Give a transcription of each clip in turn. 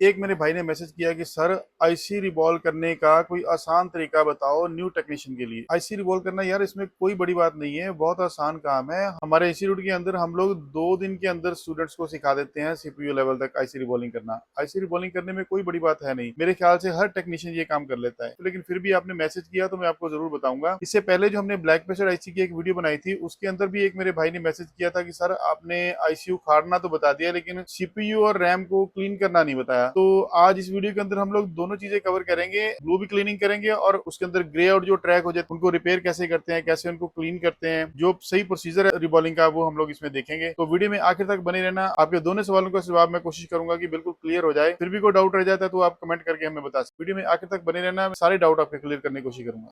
एक मेरे भाई ने मैसेज किया कि सर आईसी रिवॉल्व करने का कोई आसान तरीका बताओ न्यू टेक्नीशियन के लिए। आईसी रिवॉल्व करना यार इसमें कोई बड़ी बात नहीं है, बहुत आसान काम है। हमारे इंस्टीट्यूट के अंदर हम लोग 2 दिन के अंदर स्टूडेंट्स को सिखा देते हैं सीपीयू लेवल तक आईसी रिवॉल्विंग करना। आईसी रिवॉल्विंग करने में कोई बड़ी बात है नहीं, मेरे ख्याल से हर टेक्नीशियन ये काम कर लेता है। लेकिन फिर भी आपने मैसेज किया तो मैं आपको जरूर बताऊंगा। इससे पहले जो हमने ब्लैक प्रेशर आईसी की एक वीडियो बनाई थी उसके अंदर भी एक मेरे भाई ने मैसेज किया था कि सर आपने आईसीयू उखाड़ना तो बता दिया लेकिन सीपीयू और रैम को क्लीन करना नहीं बताया। तो आज इस वीडियो के अंदर हम लोग दोनों चीजें कवर करेंगे, ब्लू भी क्लीनिंग करेंगे और उसके अंदर ग्रे आउट जो ट्रैक हो जाते हैं उनको रिपेयर कैसे करते हैं, कैसे उनको क्लीन करते हैं, जो सही प्रोसीजर है रिबॉलिंग का वो हम लोग इसमें देखेंगे। तो वीडियो में आखिर तक बने रहना। आपके दोनों सवालों का जवाब मैं कोशिश करूंगा कि बिल्कुल क्लियर हो जाए। फिर भी कोई डाउट रह जाता है तो आप कमेंट करके हमें बता सकते। वीडियो में आखिर तक बने रहना, सारे डाउट आपके क्लियर करने की कोशिश करूंगा।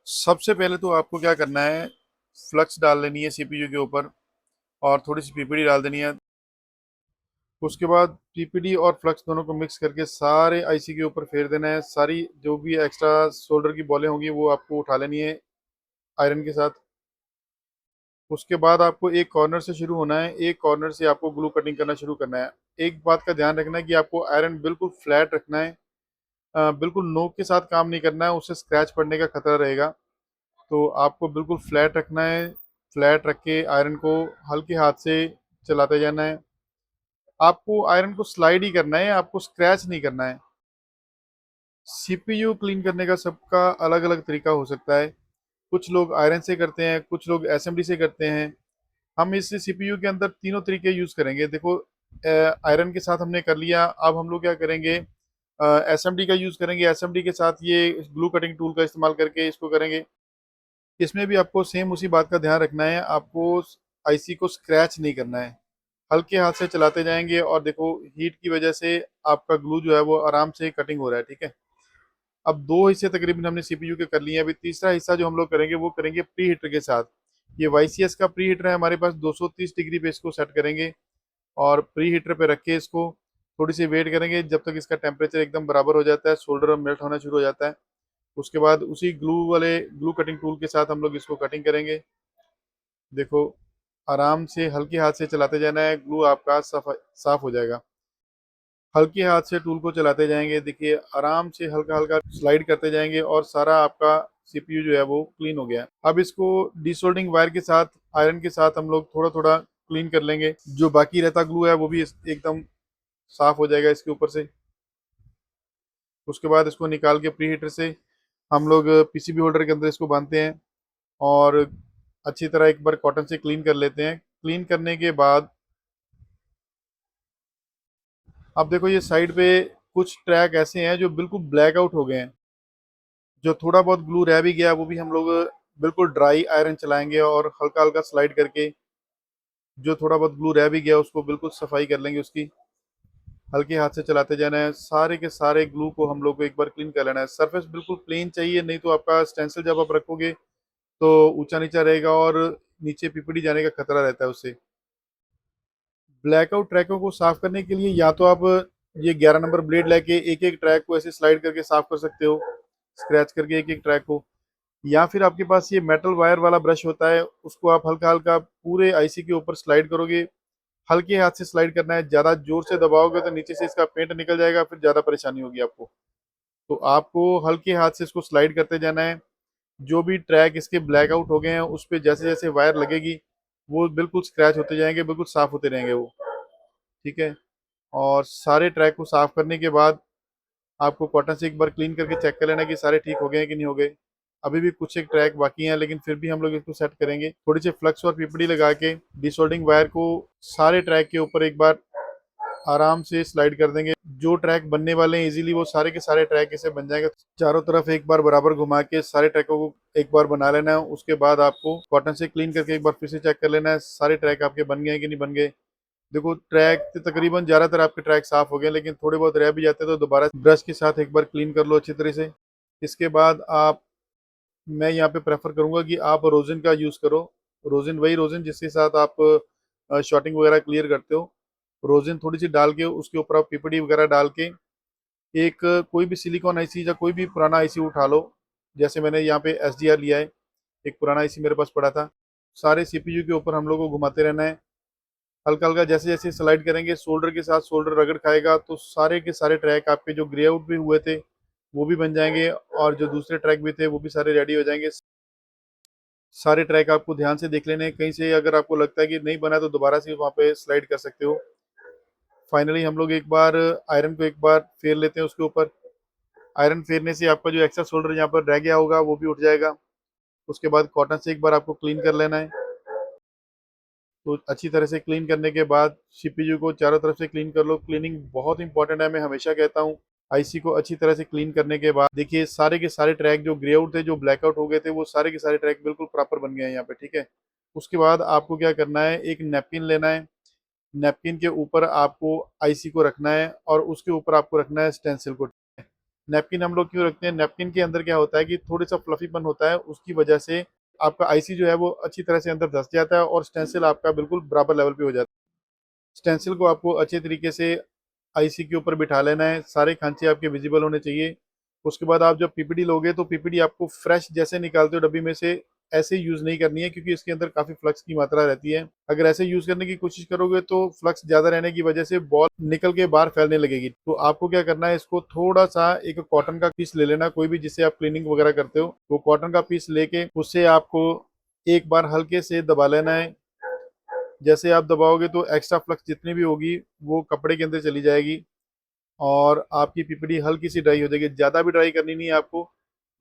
सबसे पहले तो आपको क्या करना है, फ्लक्स डाल लेनी है सीपीयू के ऊपर और थोड़ी सी पीपीडी डाल देनी है। उसके बाद पीपीडी और फ्लक्स दोनों को मिक्स करके सारे आईसी के ऊपर फेर देना है। सारी जो भी एक्स्ट्रा सोल्डर की बॉलें होंगी वो आपको उठा लेनी है आयरन के साथ। उसके बाद आपको एक कॉर्नर से शुरू होना है, एक कॉर्नर से आपको ग्लू कटिंग करना शुरू करना है। एक बात का ध्यान रखना है कि आपको आयरन बिल्कुल फ्लैट रखना है, बिल्कुल नोक के साथ काम नहीं करना है, उससे स्क्रैच पड़ने का खतरा रहेगा। तो आपको बिल्कुल फ्लैट रखना है। फ्लैट रख के आयरन को हल्के हाथ से चलाते जाना है। आपको आयरन को स्लाइड ही करना है, आपको स्क्रैच नहीं करना है। सीपीयू क्लीन करने का सबका अलग अलग तरीका हो सकता है। कुछ लोग आयरन से करते हैं, कुछ लोग एसएमडी से करते हैं। हम इस सीपीयू के अंदर तीनों तरीके यूज करेंगे। देखो, आयरन के साथ हमने कर लिया, अब हम लोग क्या करेंगे, एसएमडी का यूज करेंगे। एसएमडी के साथ ये ग्लू कटिंग टूल का इस्तेमाल करके इसको करेंगे। इसमें भी आपको सेम उसी बात का ध्यान रखना है, आपको आईसी को स्क्रैच नहीं करना है। हल्के हाथ से चलाते जाएंगे और देखो हीट की वजह से आपका ग्लू जो है वो आराम से कटिंग हो रहा है। ठीक है, अब दो हिस्से तकरीबन हमने सीपीयू के कर लिए हैं। अभी तीसरा हिस्सा जो हम लोग करेंगे वो करेंगे प्री हीटर के साथ। ये वाईसीएस का प्री हीटर है हमारे पास, 230 डिग्री पे इसको सेट करेंगे और प्री हीटर पे रख के इसको थोड़ी सी वेट करेंगे जब तक इसका टेम्परेचर एकदम बराबर हो जाता है, सोल्डर मेल्ट होना शुरू हो जाता है। उसके बाद उसी ग्लू कटिंग टूल के साथ हम लोग इसको कटिंग करेंगे। देखो, आराम से हल्के हाथ से चलाते जाना है, ग्लू आपका साफ हो जाएगा। हल्के हाथ से टूल को चलाते जाएंगे, देखिए आराम से हल्का हल्का स्लाइड करते जाएंगे और सारा आपका सीपीयू जो है वो क्लीन हो गया। अब इसको डिसोल्डिंग वायर के साथ, आयरन के साथ हम लोग थोड़ा थोड़ा क्लीन कर लेंगे। जो बाकी रहता ग्लू है वो भी एकदम साफ हो जाएगा इसके ऊपर से। उसके बाद इसको निकाल के प्री हीटर से हम लोग पीसीबी होल्डर के अंदर इसको बांधते हैं और अच्छी तरह एक बार कॉटन से क्लीन कर लेते हैं। क्लीन करने के बाद अब देखो ये साइड पे कुछ ट्रैक ऐसे हैं जो बिल्कुल ब्लैक आउट हो गए हैं। जो थोड़ा बहुत ग्लू रह भी गया वो भी हम लोग बिल्कुल ड्राई आयरन चलाएंगे और हल्का हल्का स्लाइड करके जो थोड़ा बहुत ग्लू रह भी गया उसको बिल्कुल सफाई कर लेंगे उसकी। हल्के हाथ से चलाते जाना है, सारे के सारे ग्लू को हम लोग को एक बार क्लीन कर लेना है। सरफेस बिल्कुल प्लेन चाहिए, नहीं तो आपका स्टेंसिल जब आप रखोगे तो ऊंचा नीचा रहेगा और नीचे पिपड़ी जाने का खतरा रहता है उससे। ब्लैकआउट ट्रैकों को साफ करने के लिए या तो आप ये 11 नंबर ब्लेड लेके एक एक ट्रैक को ऐसे स्लाइड करके साफ कर सकते हो, स्क्रैच करके एक एक ट्रैक को। या फिर आपके पास ये मेटल वायर वाला ब्रश होता है, उसको आप हल्का हल्का पूरे आईसी के ऊपर स्लाइड करोगे। हल्के हाथ से स्लाइड करना है, ज्यादा जोर से दबाओगे तो नीचे से इसका पेंट निकल जाएगा, फिर ज्यादा परेशानी होगी आपको। तो आपको हल्के हाथ से इसको स्लाइड करते जाना है। जो भी ट्रैक इसके ब्लैकआउट हो गए हैं उस पर जैसे जैसे वायर लगेगी वो बिल्कुल स्क्रैच होते जाएंगे, बिल्कुल साफ होते रहेंगे वो। ठीक है, और सारे ट्रैक को साफ करने के बाद आपको कॉटन से एक बार क्लीन करके चेक कर लेना कि सारे ठीक हो गए हैं कि नहीं हो गए। अभी भी कुछ एक ट्रैक बाकी हैं लेकिन फिर भी हम लोग इसको सेट करेंगे थोड़ी सी फ्लक्स और पीपड़ी लगा के। डिसोल्डिंग वायर को सारे ट्रैक के ऊपर एक बार आराम से स्लाइड कर देंगे। जो ट्रैक बनने वाले हैं इजीली वो सारे के सारे ट्रैक ऐसे बन जाएंगे। चारों तरफ एक बार बराबर घुमा के सारे ट्रैकों को एक बार बना लेना है। उसके बाद आपको कॉटन से क्लीन करके एक बार फिर से चेक कर लेना है सारे ट्रैक आपके बन गए हैं कि नहीं बन गए। देखो ट्रैक तकरीबन ज्यादातर आपके ट्रैक साफ हो गए, लेकिन थोड़े बहुत रह भी जाते हैं तो दोबारा ब्रश के साथ एक बार क्लीन कर लो अच्छी तरह से। इसके बाद आप, मैं यहाँ पे प्रेफर करूंगा कि आप रोजिन का यूज करो। रोजिन, वही रोजिन जिसके साथ आप शॉटिंग वगैरह क्लियर करते हो। रोजिन थोड़ी सी डाल के उसके ऊपर आप पीपीडी वगैरह डाल के एक कोई भी सिलिकॉन आईसी या कोई भी पुराना आईसी उठा लो। जैसे मैंने यहाँ पे एसडीआर लिया है, एक पुराना आईसी मेरे पास पड़ा था। सारे सीपीयू के ऊपर हम लोग को घुमाते रहना है। हल्का हल्का जैसे जैसे स्लाइड करेंगे शोल्डर के साथ शोल्डर रगड़ खाएगा, तो सारे के सारे ट्रैक आपके जो ग्रे आउट भी हुए थे वो भी बन जाएंगे, और जो दूसरे ट्रैक भी थे वो भी सारे रेडी हो जाएंगे। सारे ट्रैक आपको ध्यान से देख लेने हैं, कहीं से अगर आपको लगता है कि नहीं बना तो दोबारा से वहाँ पे स्लाइड कर सकते हो। फाइनली हम लोग एक बार आयरन को एक बार फेर लेते हैं उसके ऊपर। आयरन फेरने से आपका जो एक्स्ट्रा शोल्डर यहाँ पर रह गया होगा वो भी उठ जाएगा। उसके बाद कॉटन से एक बार आपको क्लीन कर लेना है। तो अच्छी तरह से क्लीन करने के बाद सीपीयू को चारों तरफ से क्लीन कर लो। क्लीनिंग बहुत इंपॉर्टेंट है, मैं हमेशा कहता हूँ। आईसी को अच्छी तरह से क्लीन करने के बाद देखिए सारे के सारे ट्रैक जो ग्रे आउट थे, जो ब्लैकआउट हो गए थे, वो सारे के सारे ट्रैक बिल्कुल प्रॉपर बन गए हैं यहाँ पे, ठीक है। उसके बाद आपको क्या करना है, एक नैपकिन लेना है। नैपकिन के ऊपर आपको आईसी को रखना है और उसके ऊपर आपको रखना है स्टेंसिल को। नैपकिन हम लोग क्यों रखते हैं, नैपकिन के अंदर क्या होता है कि थोड़ी सा फ्लफीपन होता है, उसकी वजह से आपका आईसी जो है वो अच्छी तरह से अंदर धस जाता है और स्टेंसिल आपका बिल्कुल बराबर लेवल पे हो जाता है। स्टेंसिल को आपको अच्छे तरीके से आईसी के ऊपर बिठा लेना है, सारे खांचे आपके विजिबल होने चाहिए। उसके बाद आप जब पीपीडी लोगे तो पीपीडी आपको फ्रेश जैसे निकालते हो डब्बी में से, ऐसे यूज नहीं करनी है, क्योंकि इसके अंदर काफी फ्लक्स की मात्रा रहती है। अगर ऐसे यूज करने की कोशिश करोगे तो फ्लक्स ज्यादा रहने की वजह से बॉल निकल के बाहर फैलने लगेगी। तो आपको क्या करना है, इसको थोड़ा सा एक कॉटन का पीस ले लेना, कोई भी जिससे आप क्लीनिंग वगैरह करते हो, तो कॉटन का पीस लेके उससे आपको एक बार हल्के से दबा लेना है। जैसे आप दबाओगे तो एक्स्ट्रा फ्लक्स जितनी भी होगी वो कपड़े के अंदर चली जाएगी और आपकी पीपीडी हल्की सी ड्राई हो जाएगी। ज़्यादा भी ड्राई करनी नहीं है आपको,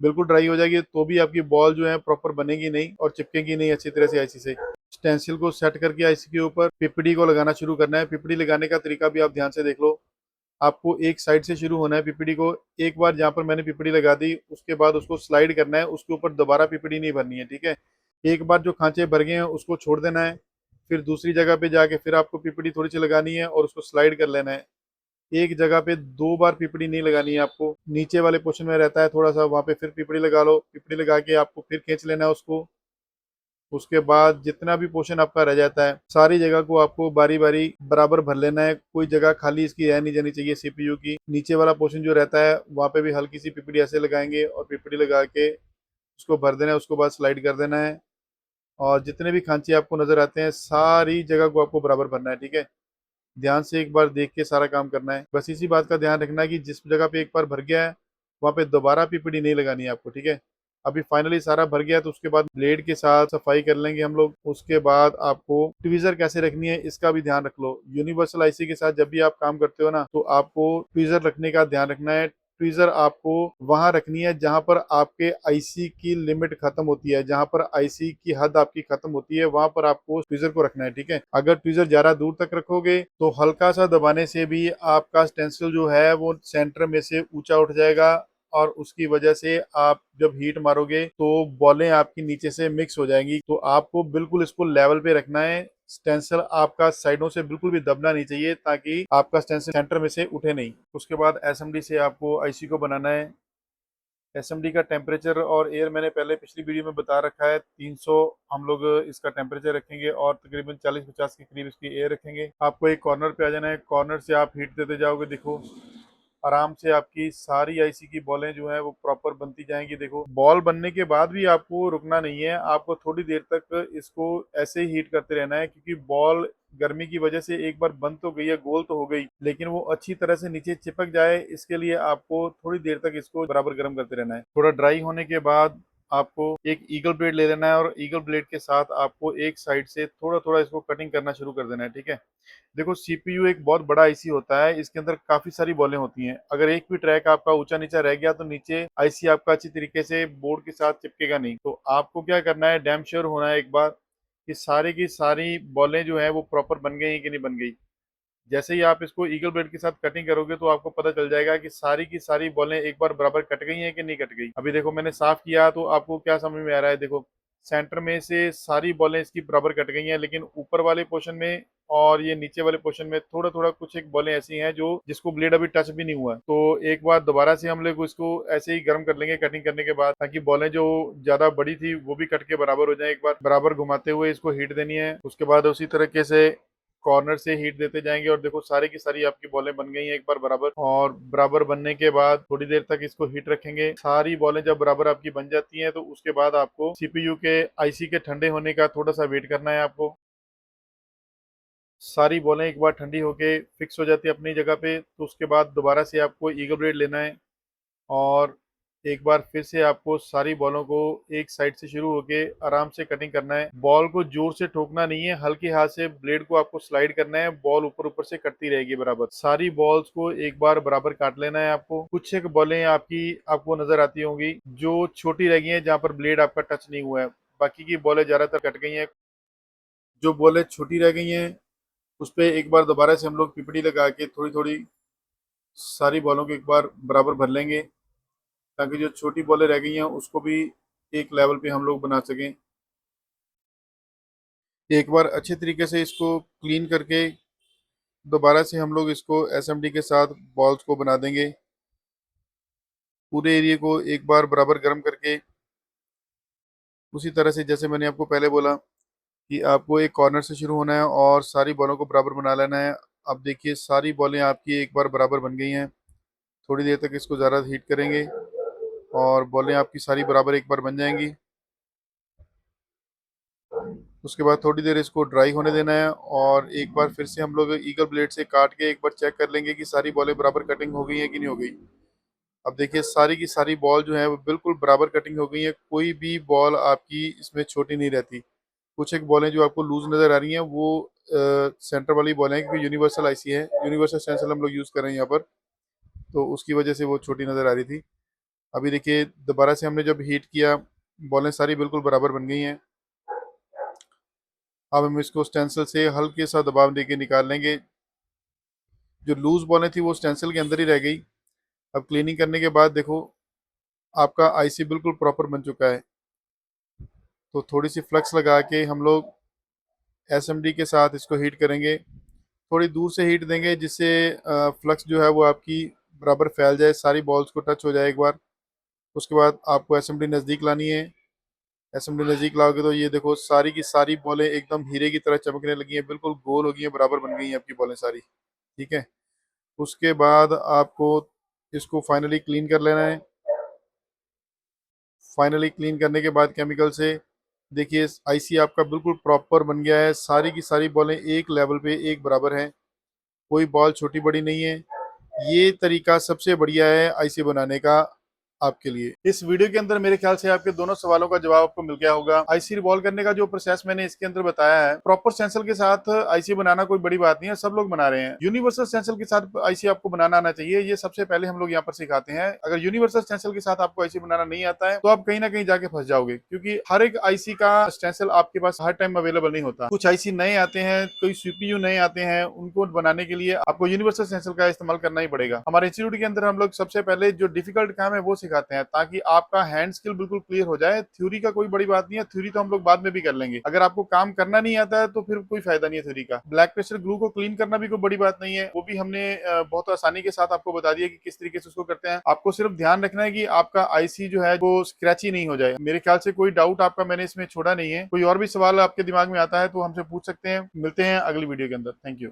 बिल्कुल ड्राई हो जाएगी तो भी आपकी बॉल जो है प्रॉपर बनेगी नहीं और चिपकेगी नहीं अच्छी तरह से आईसी से। स्टेंसिल को सेट करके आईसी के ऊपर पीपीडी को लगाना शुरू करना है। पीपीडी लगाने का तरीका भी आप ध्यान से देख लो। आपको एक साइड से शुरू होना है पीपीडी को। एक बार जहाँ पर मैंने पीपीडी लगा दी उसके बाद उसको स्लाइड करना है, उसके ऊपर दोबारा पीपीडी नहीं भरनी है, ठीक है। एक बार जो खांचे भर गए हैं उसको छोड़ देना है, फिर दूसरी जगह पे जाके फिर आपको पीपीडी थोड़ी सी लगानी है और उसको स्लाइड कर लेना है। एक जगह पे दो बार पीपड़ी नहीं लगानी है आपको, नीचे वाले पोर्शन में रहता है थोड़ा सा, वहां पे फिर पीपड़ी लगा लो। पीपड़ी लगा के आपको फिर खींच लेना है उसको। उसके बाद जितना भी पोर्शन आपका रह जाता है सारी जगह को आपको बारी बारी बराबर भर लेना है, कोई जगह खाली इसकी रह नहीं जानी चाहिए सीपीयू की। नीचे वाला पोर्शन जो रहता है वहां पे भी हल्की सी पीपड़ी ऐसे लगाएंगे और पीपड़ी लगा के उसको भर देना है। उसके बाद स्लाइड कर देना है और जितने भी खांचे आपको नजर आते हैं सारी जगह को आपको बराबर भरना है, ठीक है। ध्यान से एक बार देख के सारा काम करना है। बस इसी बात का ध्यान रखना है कि जिस जगह पे एक बार भर गया है वहां पे दोबारा पीपीडी नहीं लगानी है आपको, ठीक है। अभी फाइनली सारा भर गया है तो उसके बाद ब्लेड के साथ सफाई कर लेंगे हम लोग। उसके बाद आपको ट्वीजर कैसे रखनी है इसका भी ध्यान रख लो। यूनिवर्सल आईसी के साथ जब भी आप काम करते हो ना तो आपको ट्वीजर रखने का ध्यान रखना है। ट्वीजर आपको वहां रखनी है जहां पर आपके आईसी की लिमिट खत्म होती है, जहां पर आईसी की हद आपकी खत्म होती है वहां पर आपको ट्वीजर को रखना है, ठीक है। अगर ट्वीजर ज्यादा दूर तक रखोगे तो हल्का सा दबाने से भी आपका स्टेंसिल जो है वो सेंटर में से ऊंचा उठ जाएगा और उसकी वजह से आप जब हीट मारोगे तो बॉलें आपकी नीचे से मिक्स हो जाएंगी। तो आपको बिल्कुल इसको लेवल पे रखना है। स्टेंसिल आपका साइडों से बिल्कुल भी दबना नहीं चाहिए ताकि आपका स्टेंसिल सेंटर में से उठे नहीं। उसके बाद एसएमडी से आपको आईसी को बनाना है। एसएमडी का टेम्परेचर और एयर मैंने पहले पिछली वीडियो में बता रखा है, 300 हम लोग इसका टेम्परेचर रखेंगे और तकरीबन 40-50 के करीब इसकी एयर रखेंगे। आपको एक कॉर्नर पे आ जाना है, कॉर्नर से आप हीट देते जाओगे, देखो आराम से आपकी सारी आईसी की बॉलें जो हैं वो प्रॉपर बनती जाएंगी। देखो बॉल बनने के बाद भी आपको रुकना नहीं है, आपको थोड़ी देर तक इसको ऐसे ही हीट करते रहना है, क्योंकि बॉल गर्मी की वजह से एक बार बंद तो गई है, गोल तो हो गई, लेकिन वो अच्छी तरह से नीचे चिपक जाए इसके लिए आपको थोड़ी देर तक इसको बराबर गर्म करते रहना है। थोड़ा ड्राई होने के बाद आपको एक ईगल ब्लेड ले लेना है और ईगल ब्लेड के साथ आपको एक साइड से थोड़ा थोड़ा इसको कटिंग करना शुरू कर देना है, ठीक है। देखो सीपीयू एक बहुत बड़ा आईसी होता है, इसके अंदर काफी सारी बॉलें होती हैं। अगर एक भी ट्रैक आपका ऊंचा नीचा रह गया तो नीचे आईसी आपका अच्छी तरीके से बोर्ड के साथ चिपकेगा नहीं। तो आपको क्या करना है, डैम श्योर होना है एक बार कि सारी की सारी बॉलें जो है वो प्रॉपर बन गई कि नहीं बन गई। जैसे ही आप इसको ईगल ब्लेड के साथ कटिंग करोगे तो आपको पता चल जाएगा कि सारी की सारी बॉलें एक बार बराबर कट गई हैं कि नहीं कट गई। अभी देखो मैंने साफ किया तो आपको क्या समझ में आ रहा है, देखो सेंटर में से सारी बॉलें इसकी बराबर कट गई हैं, लेकिन ऊपर वाले पोर्शन में और ये नीचे वाले पोर्शन में थोड़ा थोड़ा कुछ एक बॉलें ऐसी हैं जो जिसको ब्लेड अभी टच भी नहीं हुआ है। तो एक बार दोबारा से हम लोग इसको ऐसे ही गर्म कर लेंगे कटिंग करने के बाद, ताकि बॉलें जो ज्यादा बड़ी थी वो भी कट के बराबर हो जाए। एक बार बराबर घुमाते हुए इसको हीट देनी है। उसके बाद उसी तरीके से कॉर्नर से हीट देते जाएंगे और देखो सारी की सारी आपकी बॉलें बन गई हैं एक बार बराबर। और बराबर बनने के बाद थोड़ी देर तक इसको हीट रखेंगे। सारी बॉलें जब बराबर आपकी बन जाती हैं तो उसके बाद आपको सीपीयू के आईसी के ठंडे होने का थोड़ा सा वेट करना है आपको। सारी बॉलें एक बार ठंडी होके फिक्स हो जाती है अपनी जगह पे, तो उसके बाद दोबारा से आपको ईगल ब्लेड लेना है और एक बार फिर से आपको सारी बॉलों को एक साइड से शुरू होके आराम से कटिंग करना है। बॉल को जोर से ठोकना नहीं है, हल्के हाथ से ब्लेड को आपको स्लाइड करना है, बॉल ऊपर ऊपर से कटती रहेगी बराबर। सारी बॉल्स को एक बार बराबर काट लेना है आपको। कुछ एक बॉलें आपकी आपको नजर आती होंगी जो छोटी रह गई हैं, जहाँ पर ब्लेड आपका टच नहीं हुआ है। बाकी की बॉलें ज्यादातर कट गई हैं। जो बॉलें छोटी रह गई हैं उस पे एक बार दोबारा से हम लोग पिपड़ी लगा के थोड़ी थोड़ी सारी बॉलों को एक बार बराबर भर लेंगे, ताकि जो छोटी बॉलें रह गई हैं उसको भी एक लेवल पे हम लोग बना सकें। एक बार अच्छे तरीके से इसको क्लीन करके दोबारा से हम लोग इसको एसएमडी के साथ बॉल्स को बना देंगे। पूरे एरिया को एक बार बराबर गर्म करके उसी तरह से जैसे मैंने आपको पहले बोला कि आपको एक कॉर्नर से शुरू होना है और सारी बॉलों को बराबर बना लेना है। अब देखिए सारी बॉलें आपकी एक बार बराबर बन गई हैं। थोड़ी देर तक इसको ज़्यादा हीट करेंगे और बॉलें आपकी सारी बराबर एक बार बन जाएंगी। उसके बाद थोड़ी देर इसको ड्राई होने देना है और एक बार फिर से हम लोग ईगल ब्लेड से काट के एक बार चेक कर लेंगे कि सारी बॉलें बराबर कटिंग हो गई है कि नहीं हो गई। अब देखिए सारी की सारी बॉल जो है वो बिल्कुल बराबर कटिंग हो गई है, कोई भी बॉल आपकी इसमें छोटी नहीं रहती। कुछ एक बॉलें जो आपको लूज नजर आ रही हैं वो सेंटर वाली बॉलें हैं, क्योंकि यूनिवर्सल आईसी है, यूनिवर्सल स्टेंसिल हम लोग यूज़ कर रहे हैं यहाँ पर, तो उसकी वजह से वो छोटी नज़र आ रही थी। अभी देखिए दोबारा से हमने जब हीट किया बॉलें सारी बिल्कुल बराबर बन गई हैं। अब हम इसको स्टेंसिल से हल्के सा दबाव देके निकाल लेंगे। जो लूज बॉलें थी वो स्टेंसिल के अंदर ही रह गई। अब क्लीनिंग करने के बाद देखो आपका आईसी बिल्कुल प्रॉपर बन चुका है। तो थोड़ी सी फ्लक्स लगा के हम लोग एसएमडी के साथ इसको हीट करेंगे। थोड़ी दूर से हीट देंगे जिससे फ्लक्स जो है वो आपकी बराबर फैल जाए, सारी बॉल्स को टच हो जाए एक बार। उसके बाद आपको एसएमडी नज़दीक लानी है। एसएमडी नज़दीक लाओगे तो ये देखो सारी की सारी बॉलें एकदम हीरे की तरह चमकने लगी हैं, बिल्कुल गोल हो गई हैं, बराबर बन गई हैं आपकी बॉलें सारी। ठीक है। उसके बाद आपको इसको फाइनली क्लीन कर लेना है। फाइनली क्लीन करने के बाद केमिकल से देखिए आईसी आपका बिल्कुल प्रॉपर बन गया है। सारी की सारी बॉलें एक लेवल पे एक बराबर हैं, कोई बॉल छोटी बड़ी नहीं है। ये तरीका सबसे बढ़िया है आईसी बनाने का आपके लिए। इस वीडियो के अंदर मेरे ख्याल से आपके दोनों सवालों का जवाब आपको मिल गया होगा। आईसी रिवॉल्व करने का जो प्रोसेस मैंने इसके अंदर बताया है, प्रॉपर स्टेंसिल के साथ आईसी बनाना कोई बड़ी बात नहीं है, सब लोग बना रहे हैं। यूनिवर्सल स्टेंसिल के साथ आईसी आपको बनाना आना चाहिए, ये सबसे पहले हम लोग यहाँ पर सिखाते हैं। अगर यूनिवर्सल स्टेंसिल के साथ आपको आईसी बनाना नहीं आता है तो आप कहीं ना कहीं जाके फंस जाओगे, क्योंकि हर एक आईसी का स्टेंसिल आपके पास हर टाइम अवेलेबल नहीं होता। कुछ आईसी नए आते हैं, कोई सीपीयू नए आते हैं, उनको बनाने के लिए आपको यूनिवर्सल स्टेंसिल का इस्तेमाल करना ही पड़ेगा। हमारे इंस्टीट्यूट के अंदर हम लोग सबसे पहले जो डिफिकल्ट काम है वो सिखाते हैं, ताकि आपका हैंड स्किल बिल्कुल क्लियर हो जाए। थ्योरी का कोई बड़ी बात नहीं है, थ्योरी तो हम लोग बाद में भी कर लेंगे। अगर आपको काम करना नहीं आता है तो फिर कोई फायदा नहीं है थ्योरी का। ब्लैक प्रेशर ग्लू को क्लीन करना भी कोई बड़ी बात नहीं है, वो भी हमने बहुत आसानी के साथ आपको बता दिया कि किस तरीके से उसको करते हैं। आपको सिर्फ ध्यान रखना है कि आपका आईसी जो है वो स्क्रैची नहीं हो जाए। मेरे ख्याल से कोई डाउट आपका मैंने इसमें छोड़ा नहीं है। कोई और भी सवाल आपके दिमाग में आता है तो हमसे पूछ सकते हैं। मिलते हैं अगली वीडियो के अंदर। Thank you.